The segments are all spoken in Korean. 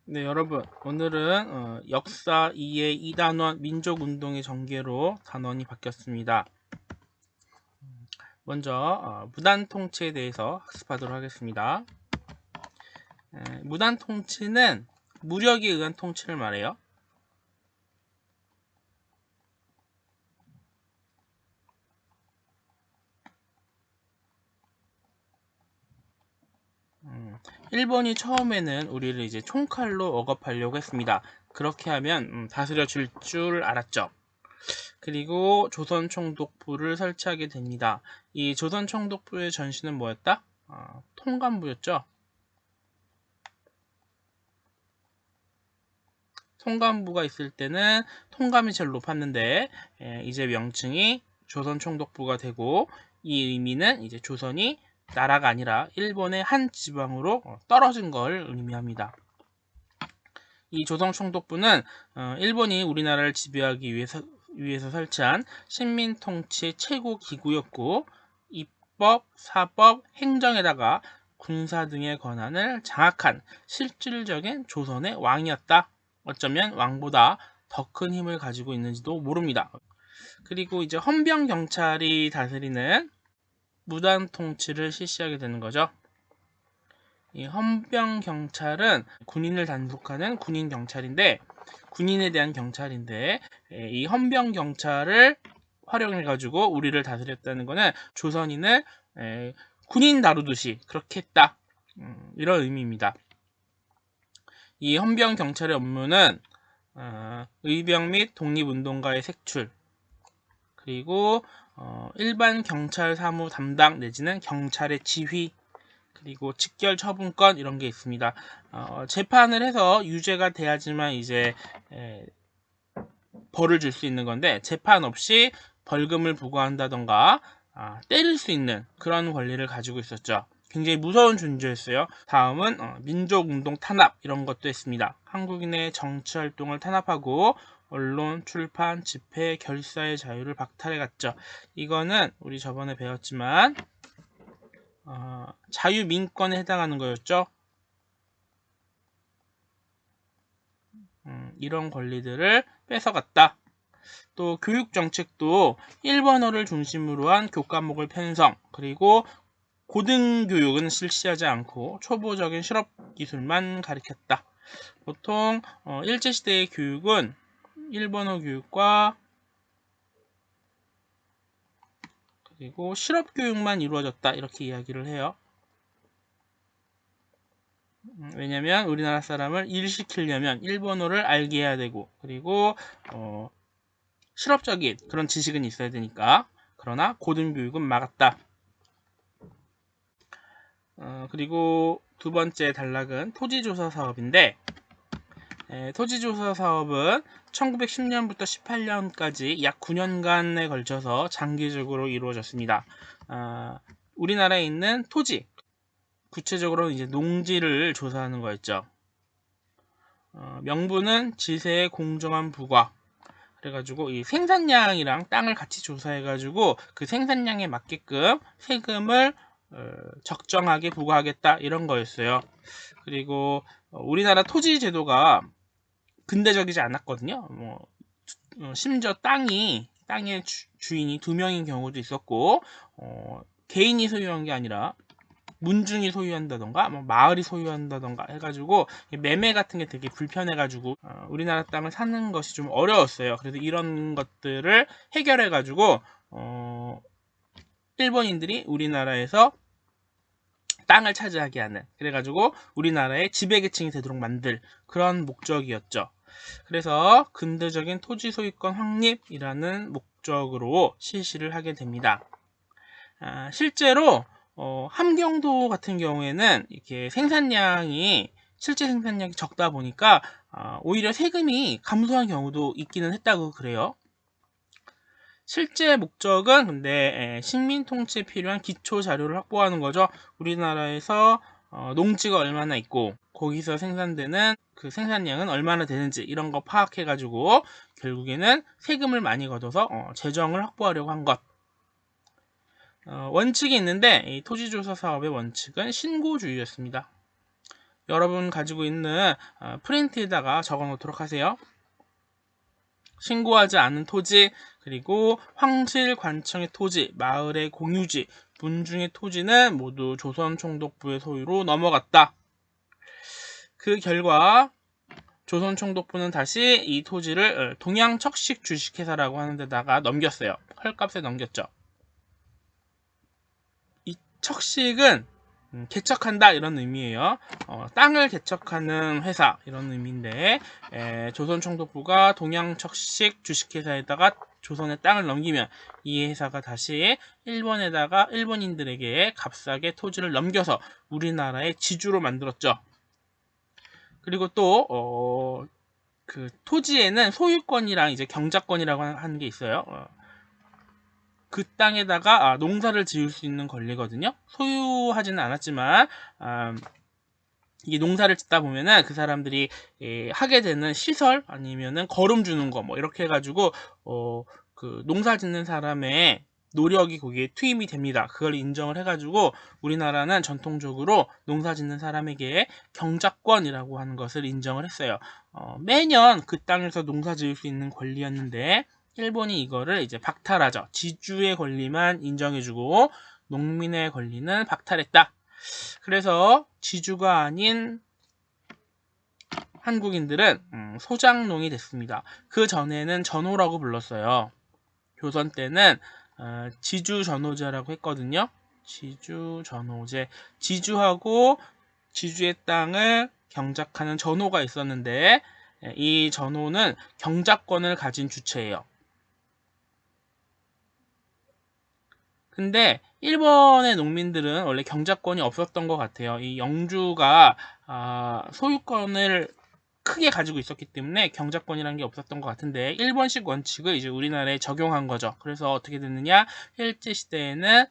네, 여러분, 오늘은 역사 2의 2단원 민족운동의 전개로 단원이 바뀌었습니다. 먼저 무단통치에 대해서 학습하도록 하겠습니다. 무단통치는 무력에 의한 통치를 말해요. 일본이 처음에는 우리를 이제 총칼로 억압하려고 했습니다. 그렇게 하면 다스려 줄 줄 알았죠. 그리고 조선총독부를 설치하게 됩니다. 이 조선총독부의 전신은 뭐였다? 통감부였죠. 통감부가 있을 때는 통감이 제일 높았는데 이제 명칭이 조선총독부가 되고 이 의미는 이제 조선이 나라가 아니라 일본의 한 지방으로 떨어진 걸 의미합니다. 이 조선총독부는 일본이 우리나라를 지배하기 위해서 설치한 식민통치 최고 기구였고 입법, 사법, 행정에다가 군사 등의 권한을 장악한 실질적인 조선의 왕이었다. 어쩌면 왕보다 더 큰 힘을 가지고 있는지도 모릅니다. 그리고 이제 헌병 경찰이 다스리는 무단 통치를 실시하게 되는 거죠. 이 헌병 경찰은 군인을 단속하는 군인 경찰인데 군인에 대한 경찰인데 이 헌병 경찰을 활용해 가지고 우리를 다스렸다는 것은 조선인을 군인 다루듯이 그렇게 했다. 이런 의미입니다. 이 헌병 경찰의 업무는 의병 및 독립운동가의 색출, 그리고 일반 경찰 사무 담당 내지는 경찰의 지휘, 그리고 직결 처분권 이런 게 있습니다. 재판을 해서 유죄가 돼야지만 이제 벌을 줄 수 있는 건데 재판 없이 벌금을 부과한다던가 때릴 수 있는 그런 권리를 가지고 있었죠. 굉장히 무서운 존재였어요. 다음은 민족운동 탄압 이런 것도 했습니다. 한국인의 정치활동을 탄압하고 언론, 출판, 집회, 결사의 자유를 박탈해갔죠. 이거는 우리 저번에 배웠지만 자유민권에 해당하는 거였죠. 이런 권리들을 뺏어갔다. 또 교육정책도 일본어를 중심으로 한 교과목을 편성, 그리고 고등교육은 실시하지 않고 초보적인 실업기술만 가르쳤다. 보통 일제시대의 교육은 일본어 교육과 그리고 실업교육만 이루어졌다 이렇게 이야기를 해요. 왜냐면 우리나라 사람을 일시키려면 일본어를 알게 해야 되고 그리고 실업적인 그런 지식은 있어야 되니까. 그러나 고등교육은 막았다. 그리고 두 번째 단락은 토지조사 사업인데 토지조사 사업은 1910년부터 18년까지 약 9년간에 걸쳐서 장기적으로 이루어졌습니다. 우리나라에 있는 토지, 구체적으로 이제 농지를 조사하는 거였죠. 명분은 지세의 공정한 부과. 그래가지고 이 생산량이랑 땅을 같이 조사해가지고 그 생산량에 맞게끔 세금을 적정하게 부과하겠다 이런 거였어요. 그리고 우리나라 토지 제도가 근대적이지 않았거든요. 심지어 땅의 주인이 2명인 경우도 있었고 개인이 소유한 게 아니라 문중이 소유한다던가 마을이 소유한다던가 해가지고 매매 같은 게 되게 불편해가지고 우리나라 땅을 사는 것이 좀 어려웠어요. 그래서 이런 것들을 해결해가지고 일본인들이 우리나라에서 땅을 차지하게 하는, 그래가지고 우리나라의 지배계층이 되도록 만들 그런 목적이었죠. 그래서 근대적인 토지 소유권 확립이라는 목적으로 실시를 하게 됩니다. 실제로 함경도 같은 경우에는 이렇게 실제 생산량이 적다 보니까 오히려 세금이 감소한 경우도 있기는 했다고 그래요. 실제 목적은 근데 식민 통치에 필요한 기초 자료를 확보하는 거죠. 우리나라에서 농지가 얼마나 있고 거기서 생산되는 그 생산량은 얼마나 되는지 이런 거 파악해가지고 결국에는 세금을 많이 걷어서 재정을 확보하려고 한 것. 원칙이 있는데 이 토지조사 사업의 원칙은 신고주의였습니다. 여러분 가지고 있는 프린트에다가 적어 놓도록 하세요. 신고하지 않은 토지, 그리고 황실 관청의 토지, 마을의 공유지, 분중의 토지는 모두 조선총독부의 소유로 넘어갔다. 그 결과 조선총독부는 다시 이 토지를 동양척식 주식회사라고 하는 데다가 넘겼어요. 헐값에 넘겼죠. 이 척식은 개척한다 이런 의미예요. 땅을 개척하는 회사 이런 의미인데 조선총독부가 동양척식 주식회사에다가 조선의 땅을 넘기면 이 회사가 다시 일본에다가 일본인들에게 값싸게 토지를 넘겨서 우리나라의 지주로 만들었죠. 그리고 또 그 토지에는 소유권이랑 이제 경작권이라고 하는 게 있어요. 그 땅에다가 농사를 지을 수 있는 권리거든요. 소유하지는 않았지만 이게 농사를 짓다 보면은 그 사람들이 하게 되는 시설 아니면은 거름 주는 거 뭐 이렇게 해가지고 그 농사 짓는 사람의 노력이 거기에 투입이 됩니다. 그걸 인정을 해가지고 우리나라는 전통적으로 농사 짓는 사람에게 경작권이라고 하는 것을 인정을 했어요. 매년 그 땅에서 농사 지을 수 있는 권리였는데 일본이 이거를 이제 박탈하죠. 지주의 권리만 인정해주고 농민의 권리는 박탈했다. 그래서 지주가 아닌 한국인들은 소장농이 됐습니다. 그 전에는 전호라고 불렀어요. 조선 때는 지주전호제라고 했거든요. 지주전호제. 지주하고 지주의 땅을 경작하는 전호가 있었는데 이 전호는 경작권을 가진 주체예요. 근데 일본의 농민들은 원래 경작권이 없었던 것 같아요. 이 영주가 소유권을 크게 가지고 있었기 때문에 경작권이라는 게 없었던 것 같은데 일본식 원칙을 이제 우리나라에 적용한 거죠. 그래서 어떻게 됐느냐? 일제시대에는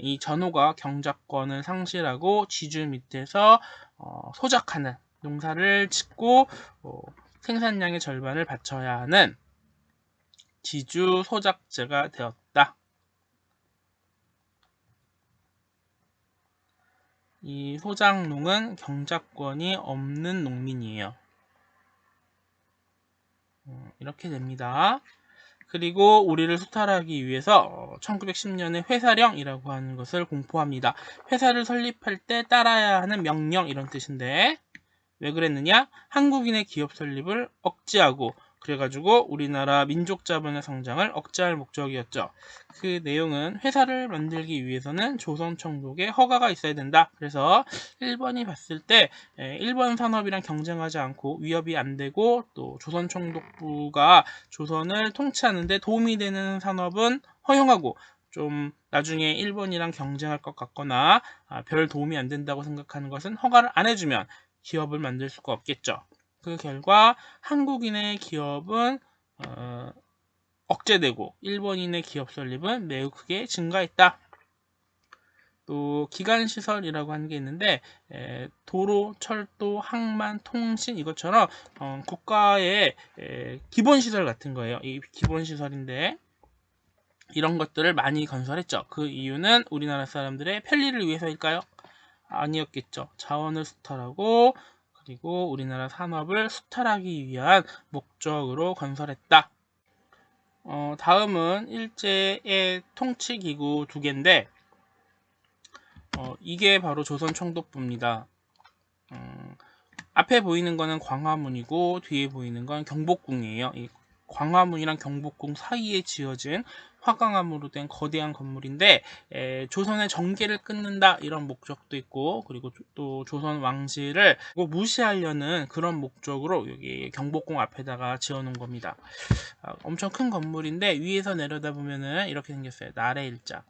이 전호가 경작권을 상실하고 지주 밑에서 소작하는 농사를 짓고 생산량의 절반을 바쳐야 하는 지주 소작제가 되었다. 이 소장농은 경작권이 없는 농민이에요. 이렇게 됩니다. 그리고 우리를 수탈하기 위해서 1910년에 회사령이라고 하는 것을 공포합니다. 회사를 설립할 때 따라야 하는 명령 이런 뜻인데 왜 그랬느냐? 한국인의 기업 설립을 억제하고 그래가지고 우리나라 민족자본의 성장을 억제할 목적이었죠. 그 내용은 회사를 만들기 위해서는 조선총독의 허가가 있어야 된다. 그래서 일본이 봤을 때 일본 산업이랑 경쟁하지 않고 위협이 안 되고 또 조선총독부가 조선을 통치하는 데 도움이 되는 산업은 허용하고 좀 나중에 일본이랑 경쟁할 것 같거나 별 도움이 안 된다고 생각하는 것은 허가를 안 해주면 기업을 만들 수가 없겠죠. 그 결과 한국인의 기업은 억제되고 일본인의 기업 설립은 매우 크게 증가했다. 또 기관시설이라고 하는 게 있는데 도로, 철도, 항만, 통신 이것처럼 국가의 기본시설 같은 거예요. 이 기본시설인데 이런 것들을 많이 건설했죠. 그 이유는 우리나라 사람들의 편리를 위해서일까요? 아니었겠죠. 자원을 수탈하고 그리고 우리나라 산업을 수탈하기 위한 목적으로 건설했다. 다음은 일제의 통치기구 두 개인데 이게 바로 조선총독부입니다. 앞에 보이는 거는 광화문이고 뒤에 보이는 건 경복궁이에요. 이 광화문이랑 경복궁 사이에 지어진 화강암으로 된 거대한 건물인데 조선의 정계를 끊는다 이런 목적도 있고 그리고 또 조선 왕실을 무시하려는 그런 목적으로 여기 경복궁 앞에다가 지어놓은 겁니다. 엄청 큰 건물인데 위에서 내려다보면은 이렇게 생겼어요. 나래 일자.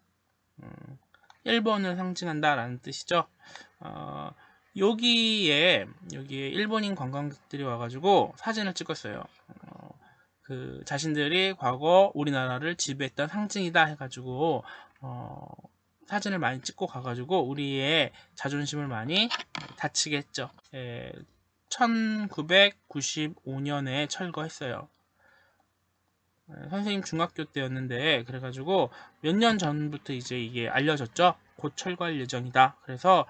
일본을 상징한다 라는 뜻이죠. 여기에 일본인 관광객들이 와가지고 사진을 찍었어요. 그 자신들이 과거 우리나라를 지배했던 상징이다 해가지고 사진을 많이 찍고 가가지고 우리의 자존심을 많이 다치게 했죠. 1995년에 철거했어요. 선생님 중학교 때였는데 그래가지고 몇 년 전부터 이제 이게 알려졌죠. 곧 철거할 예정이다. 그래서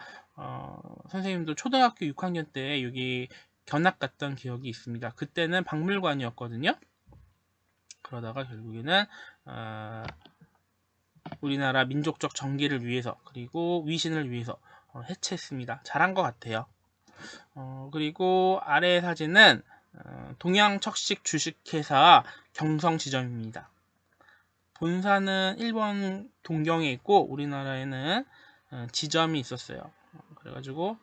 선생님도 초등학교 6학년 때 여기 견학 갔던 기억이 있습니다. 그때는 박물관이었거든요. 그러다가 결국에는 우리나라 민족적 정기를 위해서 그리고 위신을 위해서 해체했습니다. 잘한 것 같아요. 그리고 아래 사진은 동양척식 주식회사 경성지점입니다. 본사는 일본 동경에 있고 우리나라에는 지점이 있었어요. 그래가지고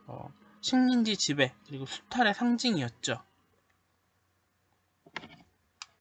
식민지 지배 그리고 수탈의 상징이었죠.